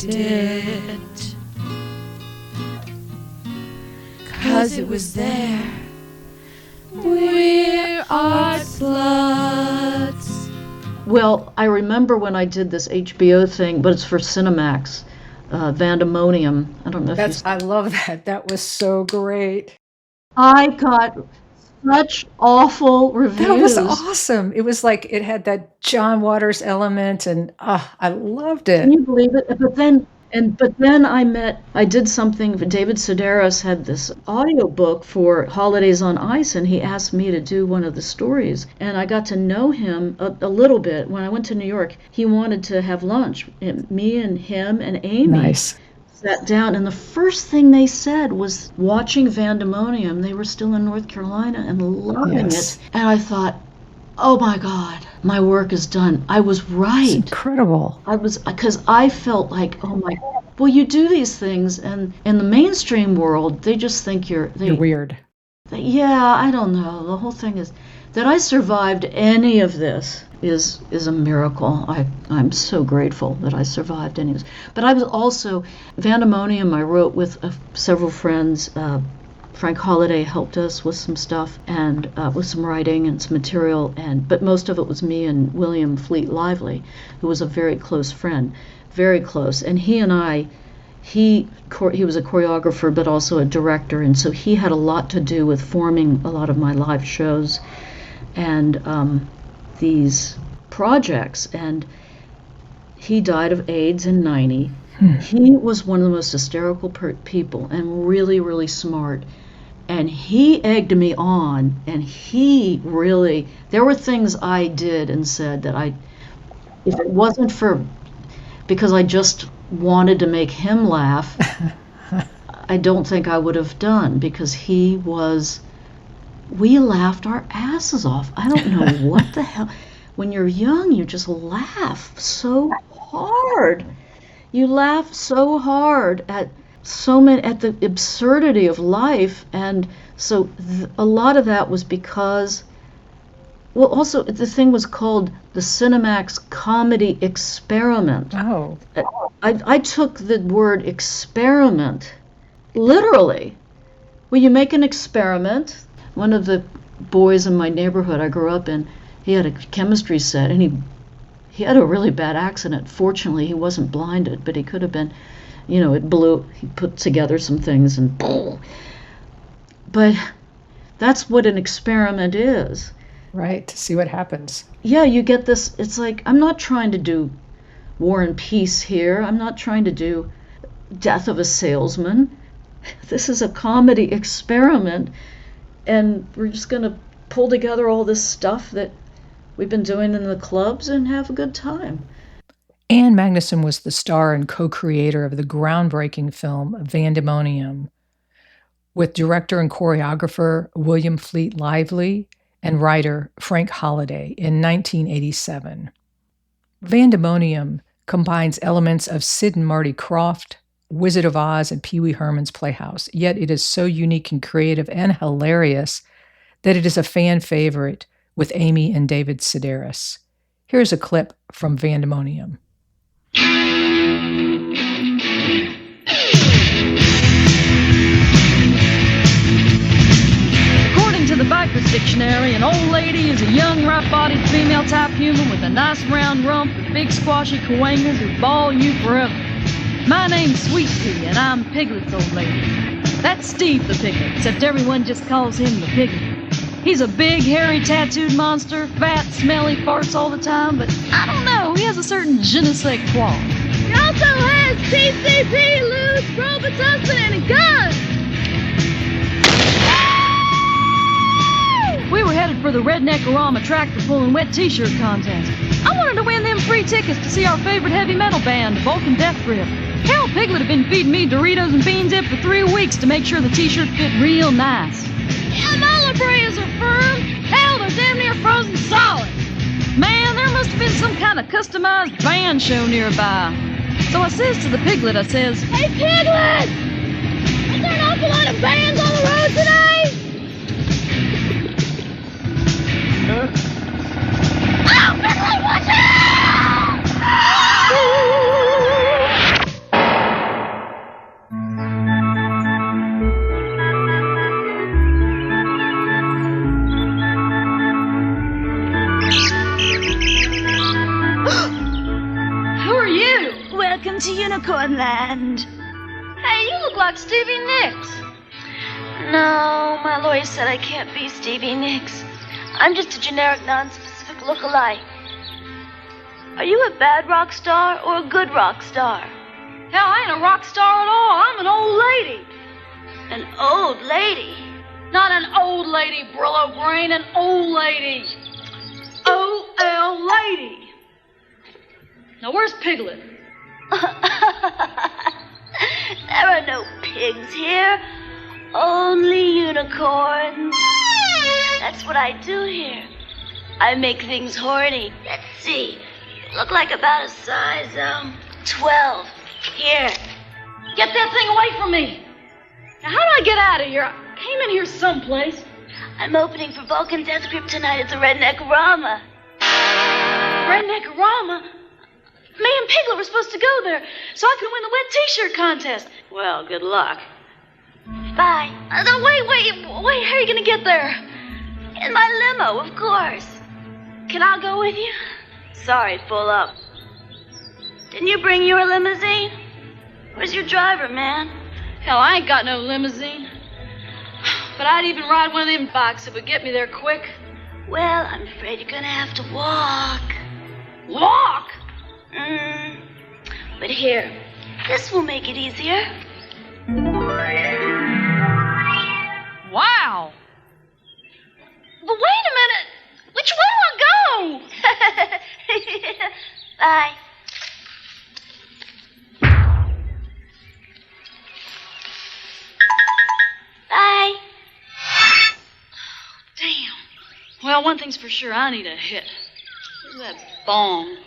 it. 'Cause it was there. We're art sluts. Well, I remember when I did this HBO thing, but it's for Cinemax, Vandemonium. I don't know if I love that. That was so great. I got such awful reviews. That was awesome. It was like it had that John Waters element, and I loved it. Can you believe it? But then I did something. David Sedaris had this audiobook for Holidays on Ice, and he asked me to do one of the stories. And I got to know him a little bit. When I went to New York, he wanted to have lunch. Me and him and Amy sat down, and the first thing they said was watching Vandemonium. They were still in North Carolina and loving it. And I thought, oh my God, my work is done. I was right. It's incredible. Because I felt like, oh my, well, you do these things, and in the mainstream world, they just think you're weird. I don't know. The whole thing is that I survived any of this is a miracle. I'm so grateful that I survived any of this. But I was also, Vandemonium, I wrote with several friends. Frank Holliday helped us with some stuff and with some writing and some material, but most of it was me and William Fleet Lively, who was a very close friend, very close. And he and I, he was a choreographer but also a director, and so he had a lot to do with forming a lot of my live shows and these projects. And he died of AIDS in '90. He was one of the most hysterical people and really, really smart. And he egged me on, and there were things I did and said that if it wasn't because I just wanted to make him laugh, I don't think I would have done, because we laughed our asses off. I don't know what the hell. When you're young, you just laugh so hard. You laugh so hard at the absurdity of life, and so a lot of that was because, well, also the thing was called the Cinemax Comedy Experiment. Oh. I took the word experiment literally. Well, you make an experiment. One of the boys in my neighborhood I grew up in, he had a chemistry set, and he had a really bad accident. Fortunately, he wasn't blinded, but he could have been. It blew. He put together some things and boom. But that's what an experiment is. Right, to see what happens. Yeah, you get this. It's like, I'm not trying to do War and Peace here. I'm not trying to do Death of a Salesman. This is a comedy experiment, and we're just going to pull together all this stuff that we've been doing in the clubs and have a good time. Ann Magnuson was the star and co-creator of the groundbreaking film Vandemonium, with director and choreographer William Fleet Lively and writer Frank Holliday in 1987. Vandemonium combines elements of Sid and Marty Krofft, Wizard of Oz, and Pee Wee Herman's Playhouse, yet it is so unique and creative and hilarious that it is a fan favorite with Amy and David Sedaris. Here's a clip from Vandemonium. According to the Viper's Dictionary, an old lady is a young, right-bodied female-type human with a nice round rump and big squashy coangles who ball you forever. My name's Sweet Pea, and I'm Piglet's old lady. That's Steve the Piglet, except everyone just calls him the Piglet. He's a big, hairy, tattooed monster, fat, smelly, farts all the time, but I don't know, he has a certain je ne sais quoi. He also has TCP, loose, Robitussin, and a gun! We were headed for the Redneck-A-Rama tractor pulling wet t-shirt contest. I wanted to win them free tickets to see our favorite heavy metal band, Vulcan Death Grip. Harold Piglet had been feeding me Doritos and Bean Dip for 3 weeks to make sure the t-shirt fit real nice. Yeah, my La Breas are firm. Hell, they're damn near frozen solid. Man, there must have been some kind of customized band show nearby. So I says to the Piglet, I says, Hey, Piglet! Is there an awful lot of bands on the road today? Oh, Piglet, watch out! to Unicorn Land. Hey, you look like Stevie Nicks. No, my lawyer said I can't be Stevie Nicks. I'm just a generic, non-specific look-alike. Are you a bad rock star or a good rock star? Hell, I ain't a rock star at all. I'm an old lady. An old lady? Not an old lady, Brillo Brain, an old lady. O-L lady. Now, where's Piglet? There are no pigs here, only unicorns. That's what I do here. I make things horny. Let's see. You look like about a size, 12. Here. Get that thing away from me. Now, how do I get out of here? I came in here someplace. I'm opening for Vulcan Death Grip tonight at the Redneck-Rama. Redneck-Rama? Me and Piglet were supposed to go there so I could win the wet t-shirt contest. Well, good luck. Bye. No, wait, how are you gonna get there? In my limo, of course. Can I go with you? Sorry, full up. Didn't you bring your limousine? Where's your driver, man? Hell, I ain't got no limousine. But I'd even ride one of them bikes that would get me there quick. Well, I'm afraid you're gonna have to walk. Walk? But here, this will make it easier. Wow. But wait a minute. Which way do I go? Bye. Bye. Damn. Well, one thing's for sure, I need a hit. Look at that bong.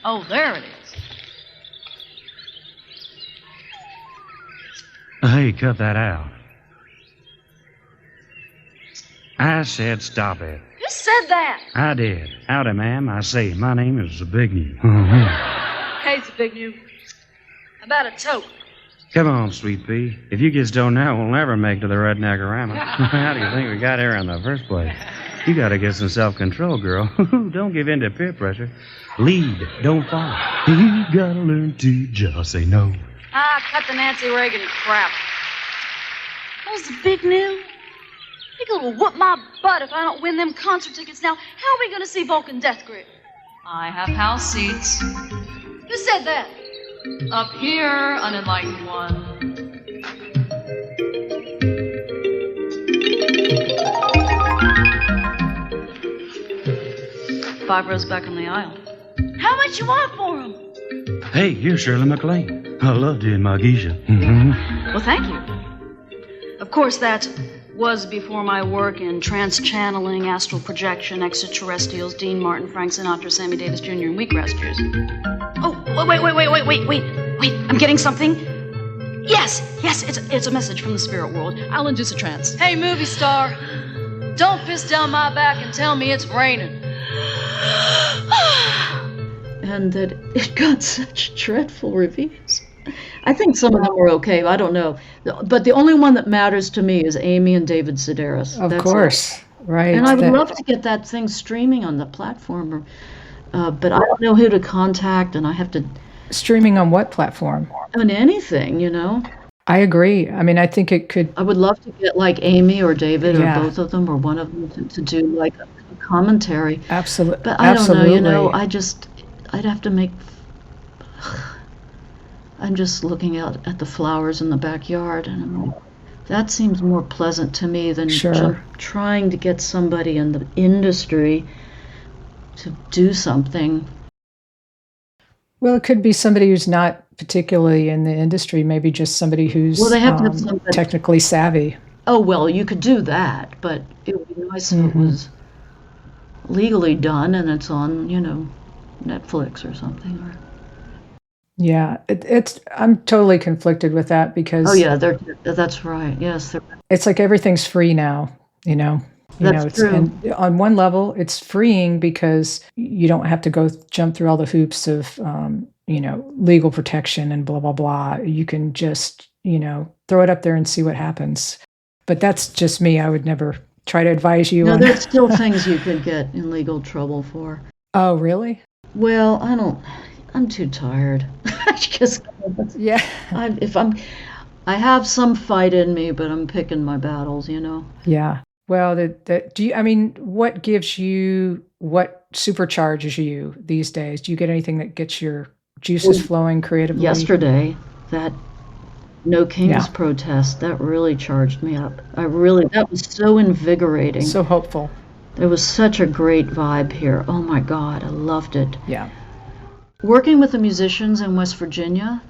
Oh, there it is. Hey, cut that out. I said stop it. Who said that? I did. Howdy, ma'am. I say, my name is the Big New. Hey, it's a big new. How about a tote? Come on, sweet pea. If you kids don't know, we'll never make it to the Redneck-Rama. How do you think we got here in the first place? You gotta get some self-control, girl. Don't give in to peer pressure. Lead, don't follow. You gotta learn to just say no. Ah, cut the Nancy Reagan crap. Who's the big new? Piglet will whoop my butt if I don't win them concert tickets. Now, how are we going to see Vulcan Death Grip? I have house seats. Who said that? Up here, unenlightened one. Five rows back on the aisle. How much you want for them? Hey, you're Shirley MacLaine. I loved you in my geisha. Well, thank you. Of course, that was before my work in trans-channeling, astral projection, extraterrestrials, Dean Martin, Frank Sinatra, Sammy Davis Jr., and wheatgrass Jews. Oh, wait, I'm getting something. Yes, it's a message from the spirit world. I'll induce a trance. Hey, movie star, don't piss down my back and tell me it's raining. And that it got such dreadful reviews. I think some of them were okay. I don't know. But the only one that matters to me is Amy and David Sedaris. Of That's course, right. And I would love to get that thing streaming on the platform, but I don't know who to contact, and I have to... Streaming on what platform? On anything, you know? I agree. I mean, I think it could... I would love to get like Amy or David Yeah. or both of them or one of them to do like a commentary. Absolutely. But I don't know, you know, I'd have to make... I'm just looking out at the flowers in the backyard, and that seems more pleasant to me than Sure. trying to get somebody in the industry to do something. Well, it could be somebody who's not particularly in the industry, maybe just somebody who's Well, they have to have somebody... technically savvy. Oh, well, you could do that, but it would be nice if it was legally done and it's on, you know, Netflix or something. Or... Yeah, I'm totally conflicted with that because... Oh, yeah, that's right. Yes. It's like everything's free now, you know. That's true. And on one level, it's freeing because you don't have to jump through all the hoops of, legal protection and blah, blah, blah. You can just throw it up there and see what happens. But that's just me. I would never try to advise you No, on there's still things you could get in legal trouble for. Oh, really? Well, I'm too tired. Yeah. I have some fight in me, but I'm picking my battles, Yeah. Well, what supercharges you these days? Do you get anything that gets your juices flowing creatively? Yesterday, that No Kings protest, that really charged me up. That was so invigorating. So hopeful. There was such a great vibe here. Oh my God, I loved it. Yeah. Working with the musicians in West Virginia,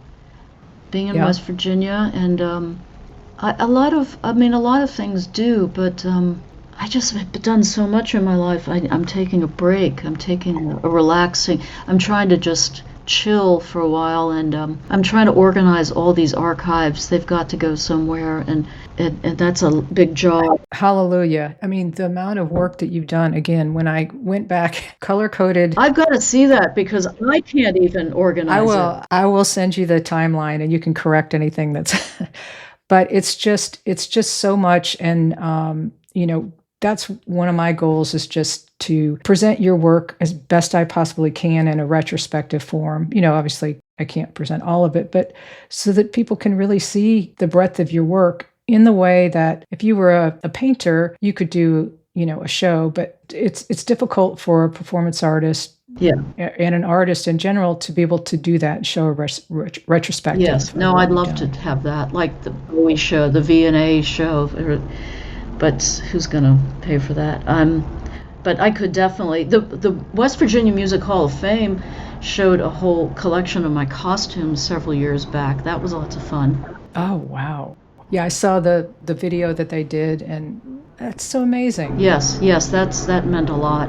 being in West Virginia, and a lot of things do, but I just have done so much in my life. I'm taking a break. I'm taking a relaxing. I'm trying to just chill for a while, and I'm trying to organize all these archives. They've got to go somewhere, and that's a big job. Hallelujah. I mean, the amount of work that you've done, again, when I went back, color-coded. I've got to see that because I can't even organize it. I will send you the timeline, and you can correct anything that's, but it's just so much, and that's one of my goals, is just to present your work as best I possibly can in a retrospective form. Obviously I can't present all of it, but so that people can really see the breadth of your work in the way that if you were a painter, you could do, a show, but it's difficult for a performance artist and an artist in general to be able to do that and show a retrospective. Yes, no, I'd love to have that, like the Bowie show, the V&A show, but who's going to pay for that? But I could definitely, the West Virginia Music Hall of Fame showed a whole collection of my costumes several years back. That was lots of fun. Oh, wow. Yeah, I saw the video that they did, and that's so amazing. Yes, that meant a lot.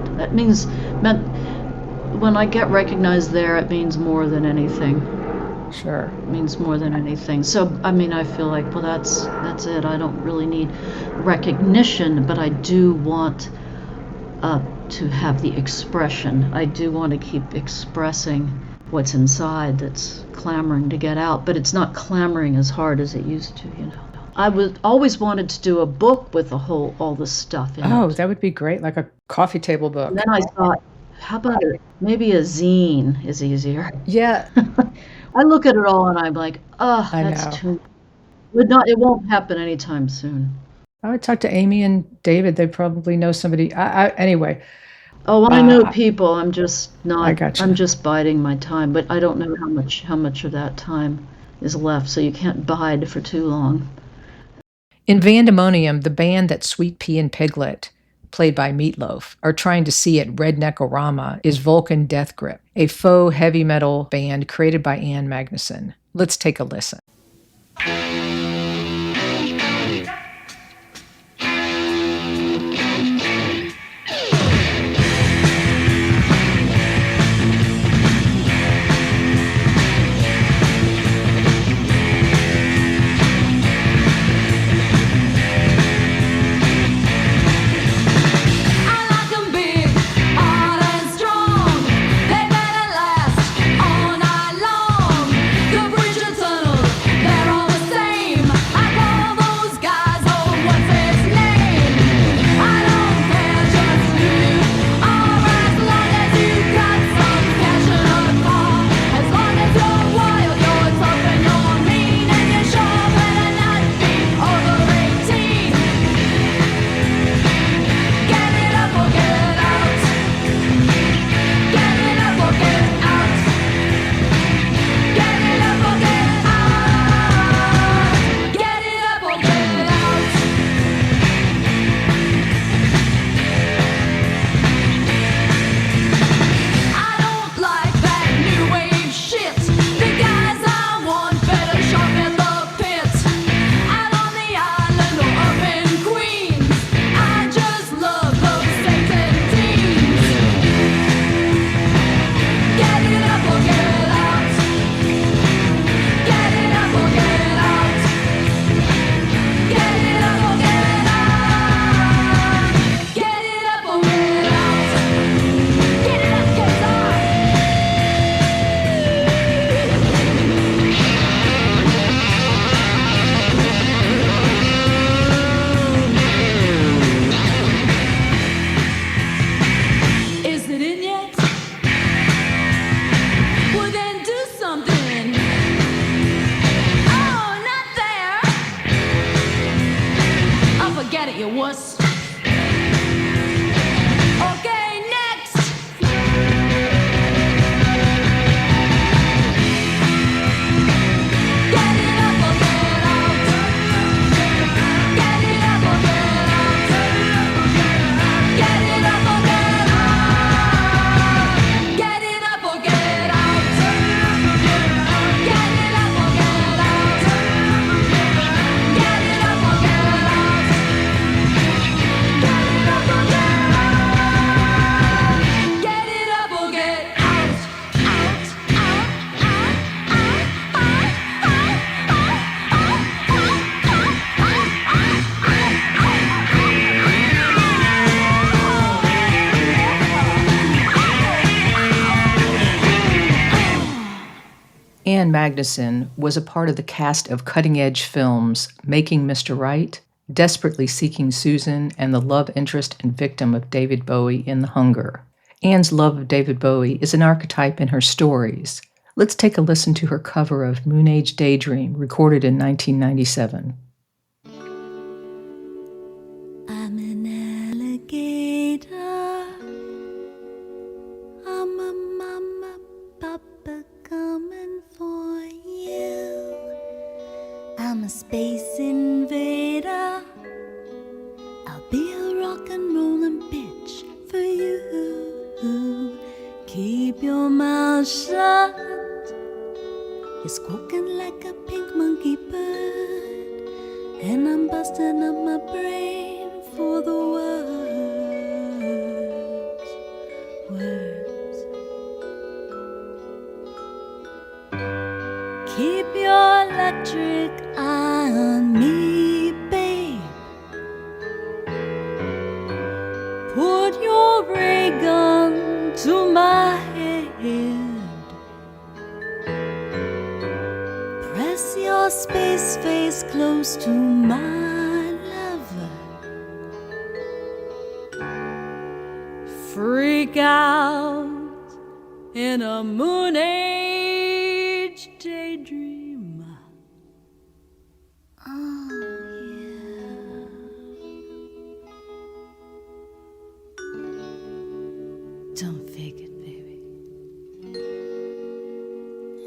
When I get recognized there, it means more than anything. Sure. It means more than anything. So, I feel like, well, that's it. I don't really need recognition, but I do want to have the expression. I do want to keep expressing what's inside that's clamoring to get out, but it's not clamoring as hard as it used to, I always wanted to do a book with all the stuff in it. Oh, that would be great, like a coffee table book. And then I thought, how about maybe a zine is easier? Yeah. I look at it all and I'm like, that's know. too. It won't happen anytime soon. I would talk to Amy and David. They probably know somebody. Anyway. Oh, I know people. I'm just not. I gotcha. I'm just biding my time, but I don't know how much of that time is left. So you can't bide for too long. In Vandemonium, the band that Sweet Pea and Piglet, played by Meatloaf, are trying to see at Redneck-O-Rama is Vulcan Death Grip, a faux heavy metal band created by Ann Magnuson. Let's take a listen. They better last all night long. The bridge of tunnel Ann Magnuson was a part of the cast of cutting-edge films Making Mr. Right, Desperately Seeking Susan, and the love interest and victim of David Bowie in The Hunger. Ann's love of David Bowie is an archetype in her stories. Let's take a listen to her cover of Moon Age Daydream, recorded in 1997. I'm an alligator. I'm a mama, papa coming for you. I'm a space invader. I'll be a rock and rollin' bitch for you. Keep your mouth shut. You're squawking like a pink monkey bird, and I'm busting up my brain for the words. Keep your electric eye on me, babe. Put your ray gun to my head. Press your space face close to my lover. Freak out in a moon age daydream. Oh, yeah. Don't fake it, baby.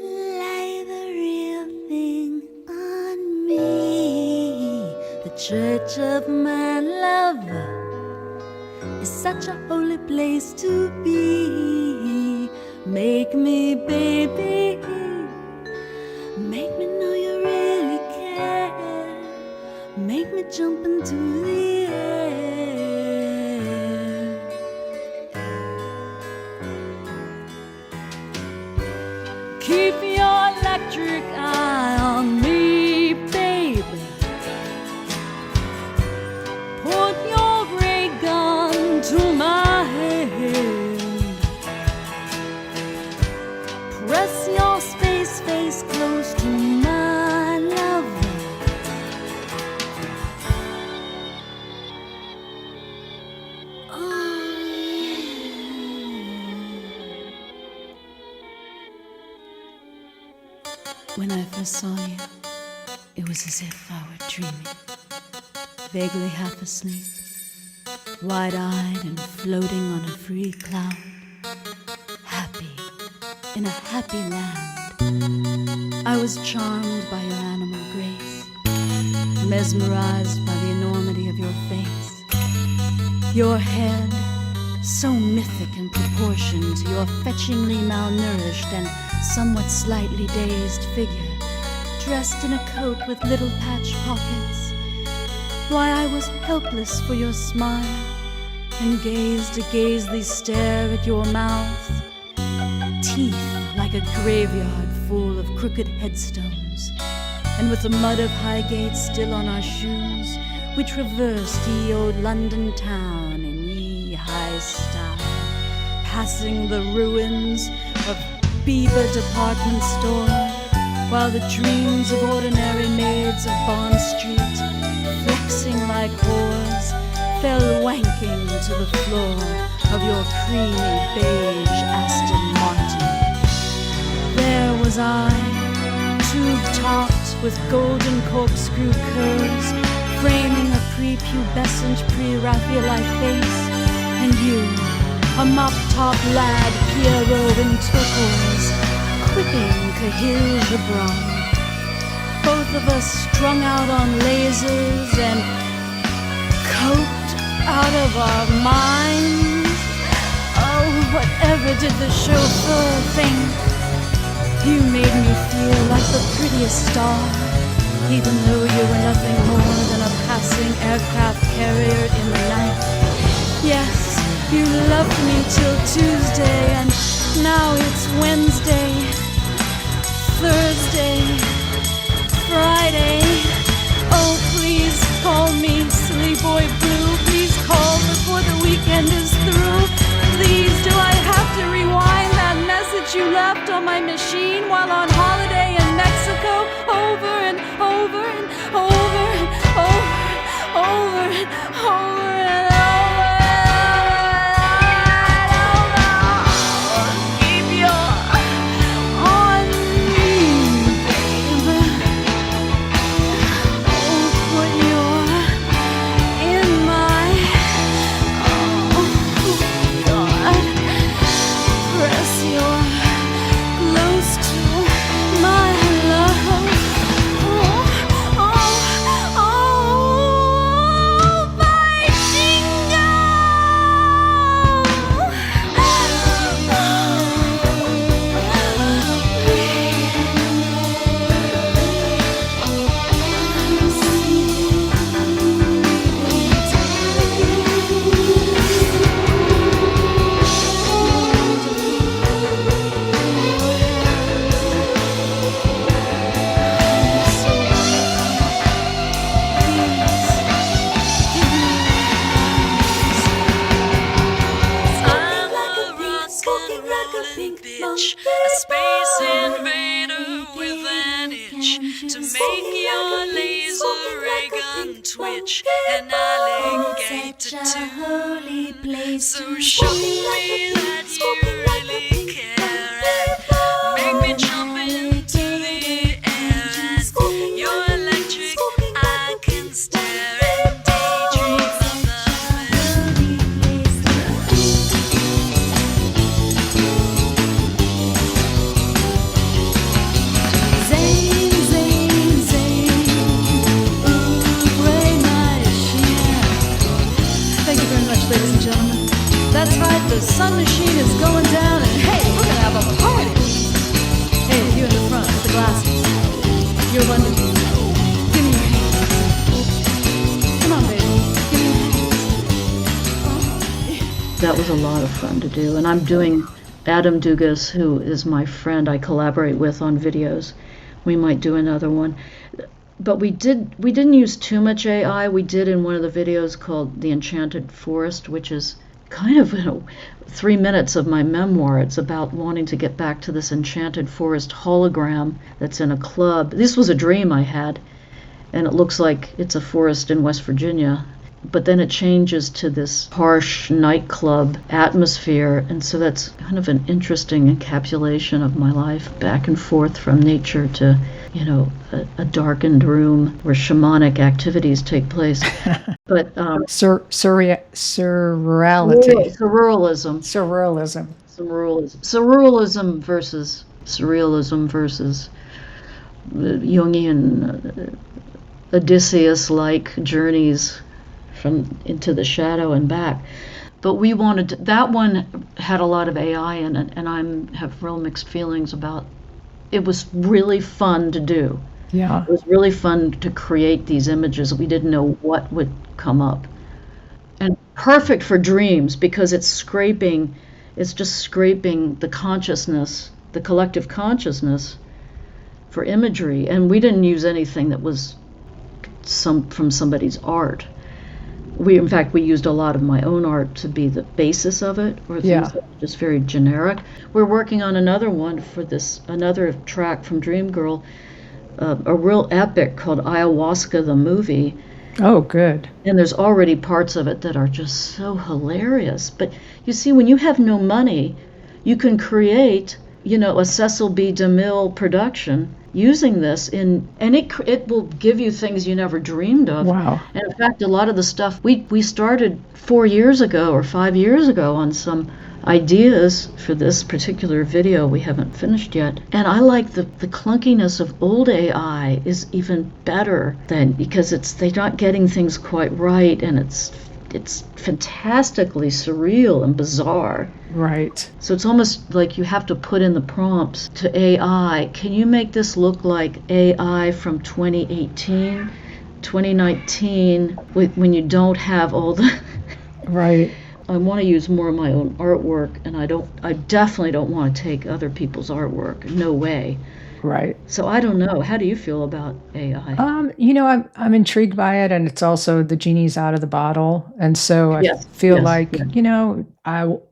Lay the real thing on me. The church of my lover is such a holy place to be. Make me, baby. Make me know you really care. Make me jump into the air. Keep your electric eye on me, baby. Put your ray gun to my head. Press your space face close to my lover. Oh, yeah. When I first saw you, it was as if I were dreaming, vaguely half asleep, wide-eyed and floating on a free cloud, happy in a happy land. I was charmed by your animal grace, mesmerized by the enormity of your face. Your head, so mythic in proportion to your fetchingly malnourished and somewhat slightly dazed figure, dressed in a coat with little patch pockets. Why, I was helpless for your smile, and gazed a gazely stare at your mouth. Teeth like a graveyard full of crooked headstones, and with the mud of Highgate still on our shoes, we traversed ye old London town in ye high style, passing the ruins of Beaver Department Store, while the dreams of ordinary maids of Bond Street, flexing like whores, fell wanking to the floor of your creamy beige Aston Martin. There was I, tube-topped with golden corkscrew curves, framing a prepubescent pre-Raphaelite face, and you, a mop-top lad, Pierrot in turquoise, quipping Cahill the Broad. Both of us strung out on lasers and coked out of our minds. Oh, whatever did the chauffeur think? You made me feel like the prettiest star, even though you were nothing more than a passing aircraft carrier in the night. Yes, you loved me till Tuesday, and now it's Wednesday, Thursday, Friday. Oh, please call me Silly Boy Blue. Please call before the weekend is through. Please, do I have to rewind that message you left on my machine while on holiday your laser ray gun twitch, an alligator too. So show me that you really care and make me jump into the air. And you're electric, I can stare and daydream about Zane, Zane, Zane, ooh, Ray Machine. Thank you very much, ladies and gentlemen. That's right, the sun machine is going down, and hey, we're gonna have a party. Hey, you in the front with the glasses. You're London. Give me your hand. Come on, baby. Give me your hand. That was a lot of fun to do. And I'm doing Adam Dugas, who is my friend I collaborate with on videos. We might do another one. But we didn't use too much AI. We did in one of the videos called The Enchanted Forest, which is kind of 3 minutes of my memoir. It's about wanting to get back to this enchanted forest hologram that's in a club. This was a dream I had, and it looks like it's a forest in West Virginia. But then it changes to this harsh nightclub atmosphere, and so that's kind of an interesting encapsulation of my life, back and forth from nature to, a darkened room where shamanic activities take place. But Surreality. Surrealism versus surrealism versus Jungian Odysseus-like journeys from into the shadow and back. But we wanted that one had a lot of AI in it, and I have real mixed feelings about it. Was really fun to do. Yeah. It was really fun to create these images. We didn't know what would come up. And perfect for dreams because it's just scraping the consciousness, the collective consciousness for imagery. And we didn't use anything that was from somebody's art. We used a lot of my own art to be the basis of it, or things that were just very generic. We're working on another one for another track from Dreamgirl, a real epic called Ayahuasca the Movie. Oh, good. And there's already parts of it that are just so hilarious. But you see, when you have no money, you can create, a Cecil B. DeMille production using this and it will give you things you never dreamed of. Wow. And in fact, a lot of the stuff we started 4 years ago or 5 years ago on some ideas for this particular video we haven't finished yet. And I like the clunkiness of old AI is even better because they're not getting things quite right, and it's fantastically surreal and bizarre. Right. So it's almost like you have to put in the prompts to AI. Can you make this look like AI from 2018, 2019, when you don't have all the... Right. I want to use more of my own artwork, and I definitely don't want to take other people's artwork. No way. Right. So I don't know. How do you feel about AI? I'm intrigued by it, and it's also the genie's out of the bottle, and so I feel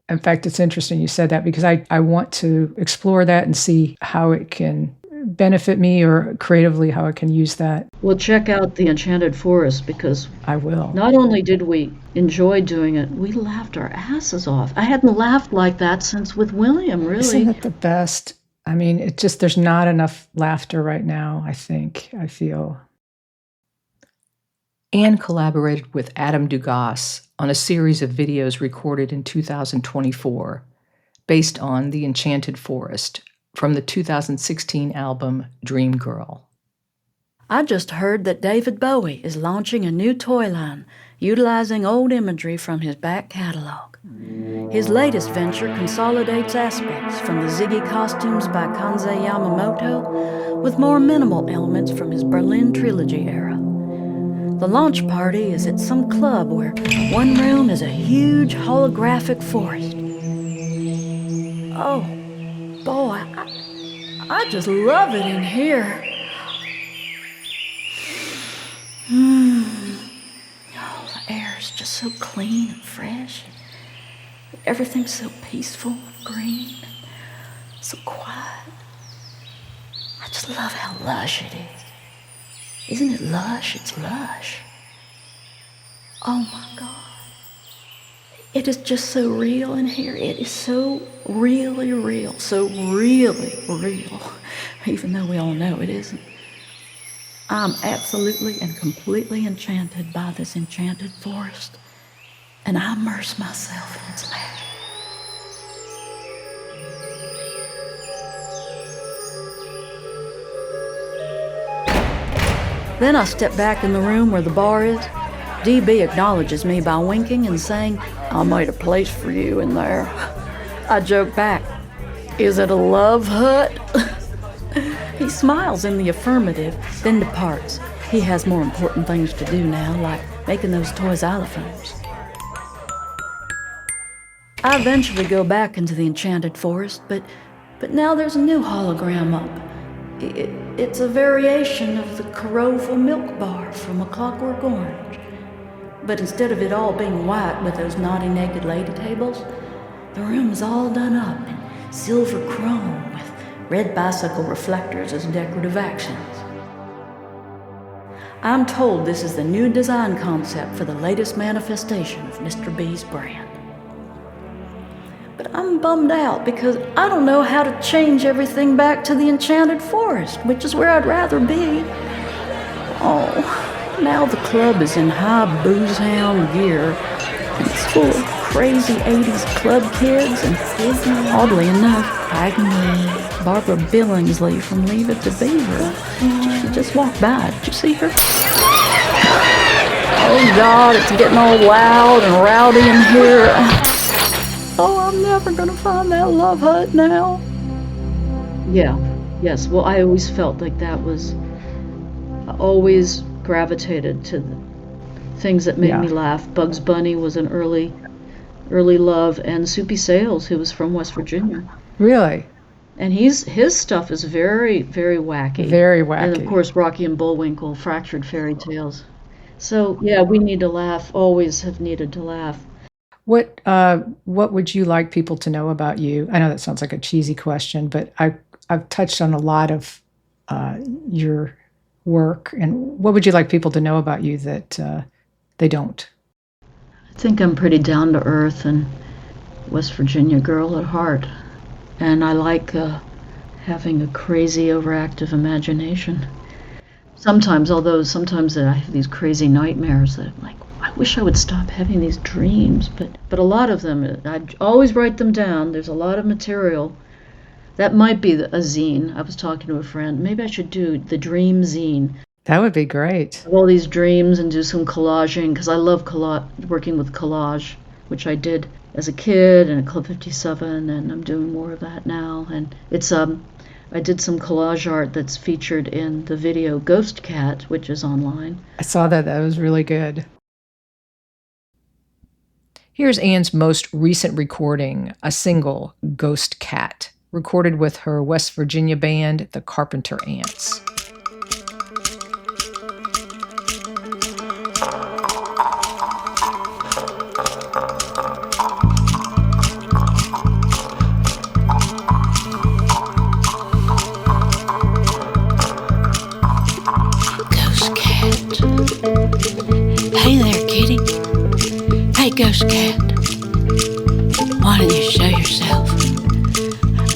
in fact, it's interesting you said that because I want to explore that and see how it can benefit me, or creatively how I can use that. Well, check out The Enchanted Forest, because I will. Not only did we enjoy doing it, we laughed our asses off. I hadn't laughed like that since with William, really. Isn't it the best? I mean, there's not enough laughter right now, I feel. Anne collaborated with Adam Dugas on a series of videos recorded in 2024 based on The Enchanted Forest from the 2016 album Dreamgirl. I just heard that David Bowie is launching a new toy line utilizing old imagery from his back catalog. His latest venture consolidates aspects from the Ziggy costumes by Kanzei Yamamoto with more minimal elements from his Berlin Trilogy era. The launch party is at some club where one room is a huge holographic forest. Oh, boy, I just love it in here. Oh, the air is just so clean and fresh. Everything's so peaceful and green and so quiet. I just love how lush it is. Isn't it lush? It's lush. Oh my God. It is just so real in here. It is so really real. So really real. Even though we all know it isn't. I'm absolutely and completely enchanted by this enchanted forest. And I immerse myself in its magic. Then I step back in the room where the bar is. DB acknowledges me by winking and saying, I made a place for you in there. I joke back, is it a love hut? He smiles in the affirmative, then departs. He has more important things to do now, like making those toy xylophones. I eventually go back into the enchanted forest, but now there's a new hologram up. It's a variation of the Carova milk bar from A Clockwork Orange. But instead of it all being white with those naughty naked lady tables, the room is all done up in silver chrome with red bicycle reflectors as decorative accents. I'm told this is the new design concept for the latest manifestation of Mr. B's brand. But I'm bummed out because I don't know how to change everything back to the enchanted forest, which is where I'd rather be. Oh, now the club is in high booze-hound gear, and it's full of crazy 80s club kids, and oddly enough, Barbara Billingsley from Leave It to Beaver. She just walked by. Did you see her? Oh God, it's getting all loud and rowdy in here. Oh, I'm never gonna find that love hut now. Yeah, yes. Well, I always felt like I always gravitated to the things that made me laugh. Bugs Bunny was an early love, and Soupy Sales, who was from West Virginia. Really? And his stuff is very, very wacky. Very wacky. And of course, Rocky and Bullwinkle, Fractured Fairy Tales. So yeah, we need to laugh. Always have needed to laugh. What would you like people to know about you? I know that sounds like a cheesy question, but I've touched on a lot of your work. And what would you like people to know about you that they don't? I think I'm pretty down to earth and West Virginia girl at heart. And I like having a crazy, overactive imagination. Sometimes I have these crazy nightmares that I'm like, I wish I would stop having these dreams, but a lot of them, I always write them down. There's a lot of material. That might be a zine. I was talking to a friend. Maybe I should do the dream zine. That would be great. Have all these dreams and do some collaging, because I love working with collage, which I did as a kid and at Club 57, and I'm doing more of that now. And it's I did some collage art that's featured in the video Ghost Cat, which is online. I saw that. That was really good. Here's Ann's most recent recording, a single, Ghost Cat, recorded with her West Virginia band, the Carpenter Ants. Hey there, kitty. Hey, Ghost Cat. Why don't you show yourself?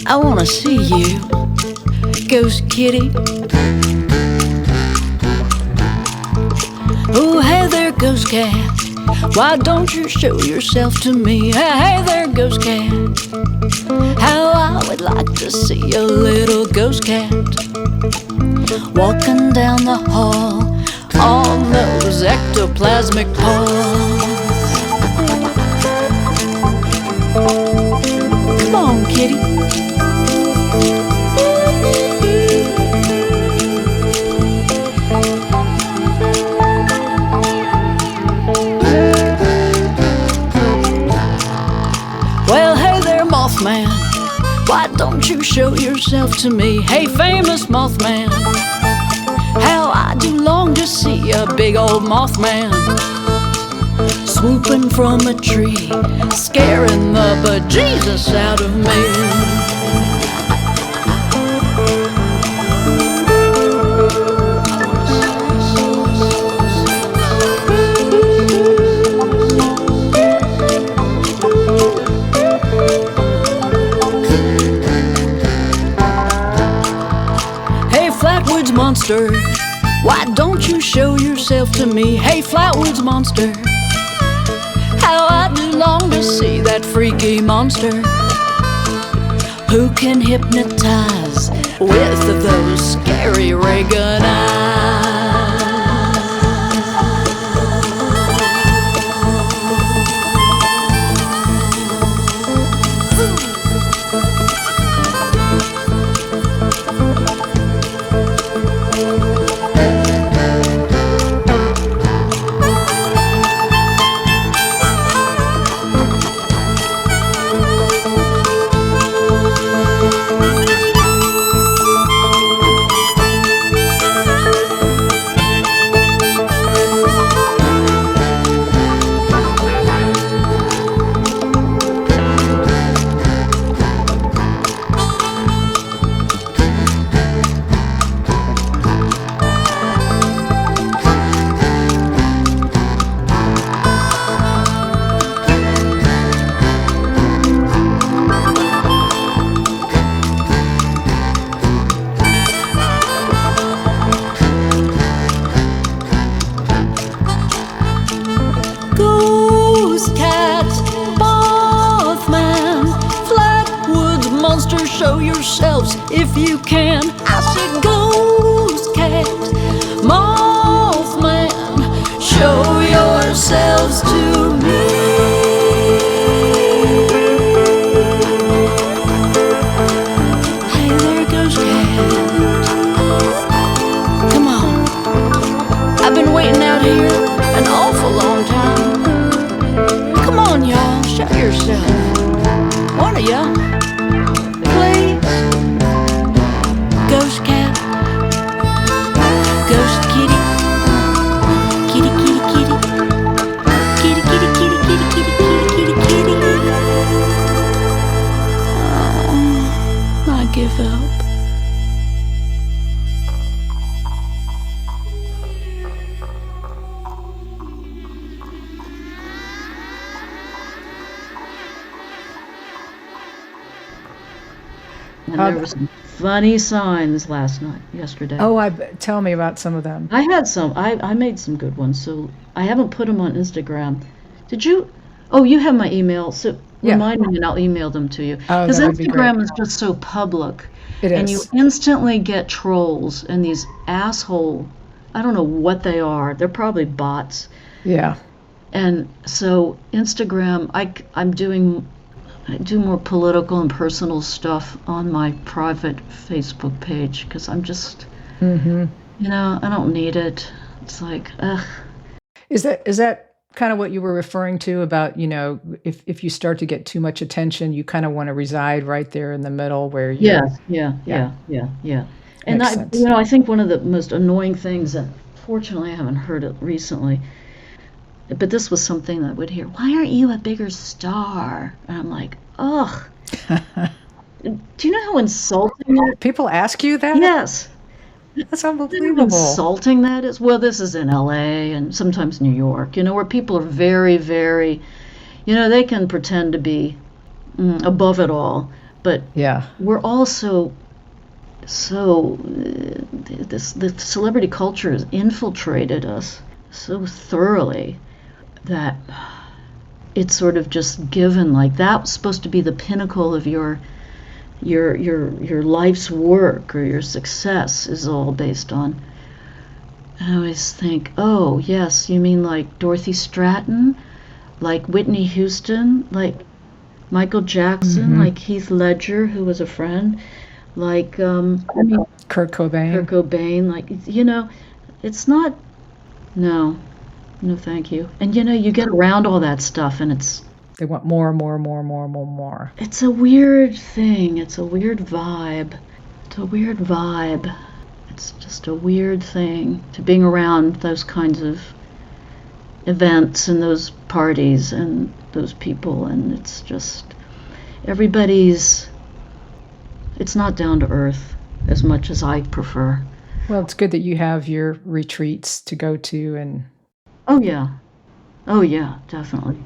I want to see you, Ghost Kitty. Oh, hey there, Ghost Cat. Why don't you show yourself to me? Hey there, Ghost Cat. How I would like to see a little ghost cat walking down the hall on those ectoplasmic paws. Come on, kitty. Well, hey there, Mothman. Why don't you show yourself to me? Hey, famous Mothman. How I do long to see a big old Mothman swooping from a tree, scaring the bejesus out of me. monster. Why don't you show yourself to me? Hey, Flatwoods monster. How I do long to see that freaky monster who can hypnotize with those scary ray gun eyes. Show yourselves if you can. I said ghost cat, mothman, show yourselves to me. Hey there, ghost cat. Come on. I've been waiting out here an awful long time. Come on, y'all, show yourself. One of y'all. Ghost cat, ghost kitty, kitty, kitty, kitty, kitty, kitty, kitty, kitty, kitty, kitty, kitty, kitty. Oh, I give up. And there were some funny signs yesterday. Oh, tell me about some of them. I had some. I made some good ones, so I haven't put them on Instagram. Did you? Oh, you have my email, so Yeah. remind me and I'll email them to you. Oh, Because that would be Instagram great. is just so public. It And is. you instantly get trolls and these asshole, I don't know what they are. They're probably bots. Yeah. And so Instagram, I do more political and personal stuff on my private Facebook page because I'm just, Mm-hmm. I don't need it. It's like, ugh. Is that kind of what you were referring to about, if you start to get too much attention, you kind of want to reside right there in the middle where you Yeah. And Makes sense. I think one of the most annoying things, and fortunately I haven't heard it recently, but this was something that I would hear, why aren't you a bigger star? And I'm like, ugh. Do you know how insulting that? People ask you that? Yes. That's How unbelievable. insulting that is. Well, this is in LA and sometimes New York, where people are very, very, they can pretend to be above it all, but Yeah. we're also the celebrity culture has infiltrated us so thoroughly that it's sort of just given, like that was supposed to be the pinnacle of your life's work, or your success is all based on. I always think, oh yes, you mean like Dorothy Stratton, like Whitney Houston, like Michael Jackson, like Heath Ledger, who was a friend, like Kurt Cobain. like it's not. No, thank you. And you get around all that stuff, and They want more and more and more and more and more and more. it's a weird thing. It's a weird vibe. It's just a weird thing to being around those kinds of events and those parties and those people, and it's just it's not down to earth as much as I prefer. Well, it's good that you have your retreats to go to, and Oh yeah, definitely.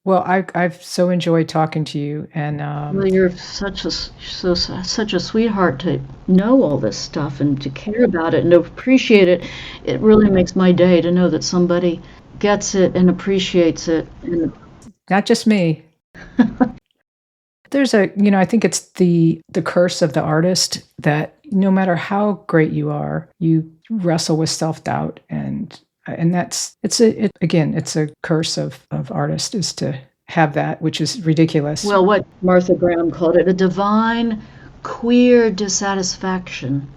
Well, I've so enjoyed talking to you, and Well, you're such a sweetheart to know all this stuff and to care about it and to appreciate it. It really makes my day to know that somebody gets it and appreciates it. And not just me. There's I think it's the curse of the artist that no matter how great you are, you wrestle with self-doubt, and it's a curse of artists is to have that, which is ridiculous. well, what Martha Graham called it, a divine queer dissatisfaction.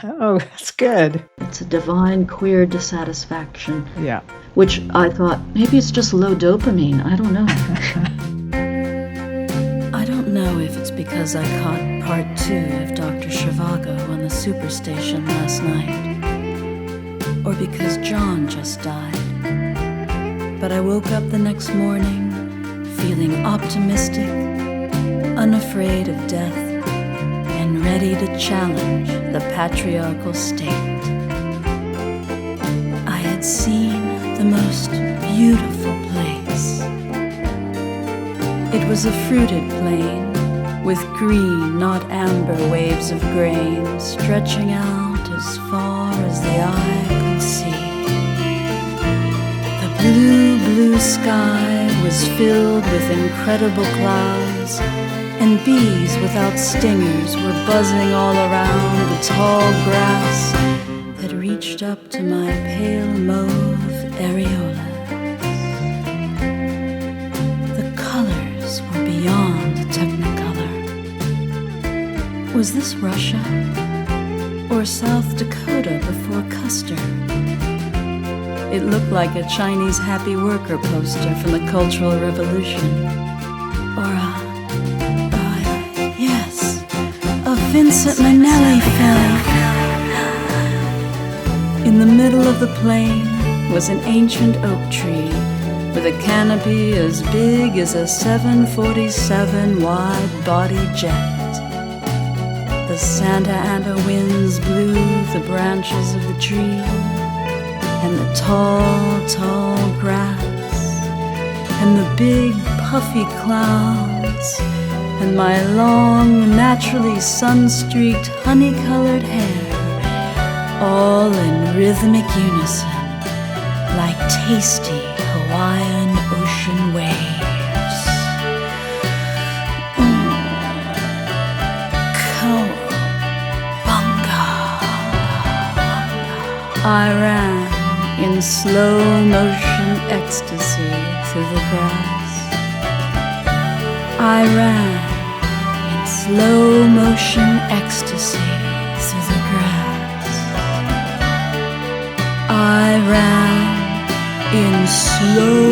Oh, that's good. It's a divine queer dissatisfaction. Yeah. Which I thought, maybe it's just low dopamine. I don't know. I don't know if it's because I caught part 2 of Dr. Zhivago on the superstation last night, or because John just died. But I woke up the next morning feeling optimistic, unafraid of death, and ready to challenge the patriarchal state. I had seen the most beautiful place. It was a fruited plain with green, not amber waves of grain stretching out as far as the eye could see. The blue, blue sky was filled with incredible clouds, and bees without stingers were buzzing all around the tall grass that reached up to my pale mauve areolas. The colors were beyond technicolor. Was this Russia or South Dakota before Custer? It looked like a Chinese happy worker poster from the Cultural Revolution. Or a Vincent Minnelli film. In the middle of the plain was an ancient oak tree with a canopy as big as a 747 wide-body jet. The Santa Ana winds blew the branches of the tree, and the tall, tall grass, and the big puffy clouds, and my long, naturally sun-streaked, honey-colored hair, all in rhythmic unison, like tasty Hawaiian ocean waves. I ran in slow motion ecstasy through the grass. I ran in slow motion ecstasy through the grass. I ran in slow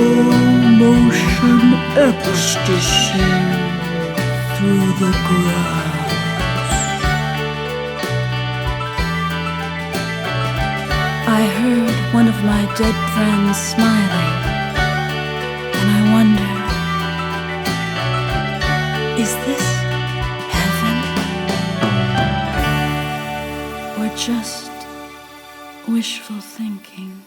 motion ecstasy through the grass. I heard one of my dead friends smiling, and I wonder, is this heaven? Or just wishful thinking?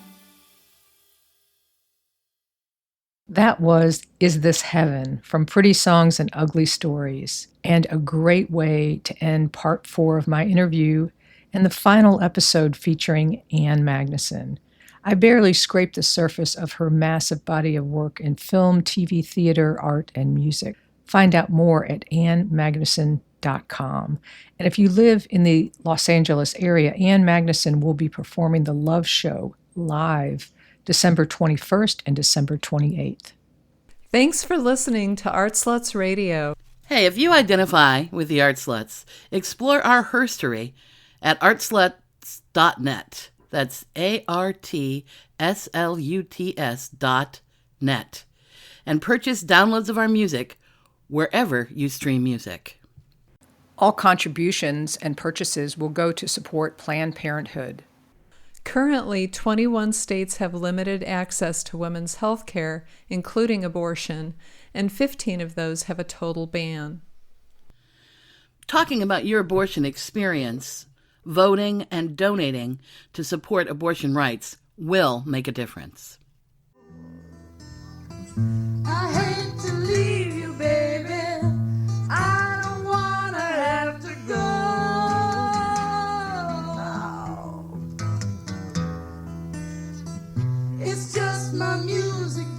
That was Is This Heaven from Pretty Songs and Ugly Stories, and a great way to end part 4 of my interview and the final episode featuring Ann Magnuson. I barely scraped the surface of her massive body of work in film, TV, theater, art, and music. Find out more at annmagnuson.com. And if you live in the Los Angeles area, Ann Magnuson will be performing The Love Show live December 21st and December 28th. Thanks for listening to Art Sluts Radio. Hey, if you identify with the Art Sluts, explore our herstory at artsluts.net. That's ARTSLUTS.net. And purchase downloads of our music wherever you stream music. All contributions and purchases will go to support Planned Parenthood. Currently, 21 states have limited access to women's health care, including abortion, and 15 of those have a total ban. Talking about your abortion experience, voting and donating to support abortion rights will make a difference. I hate my music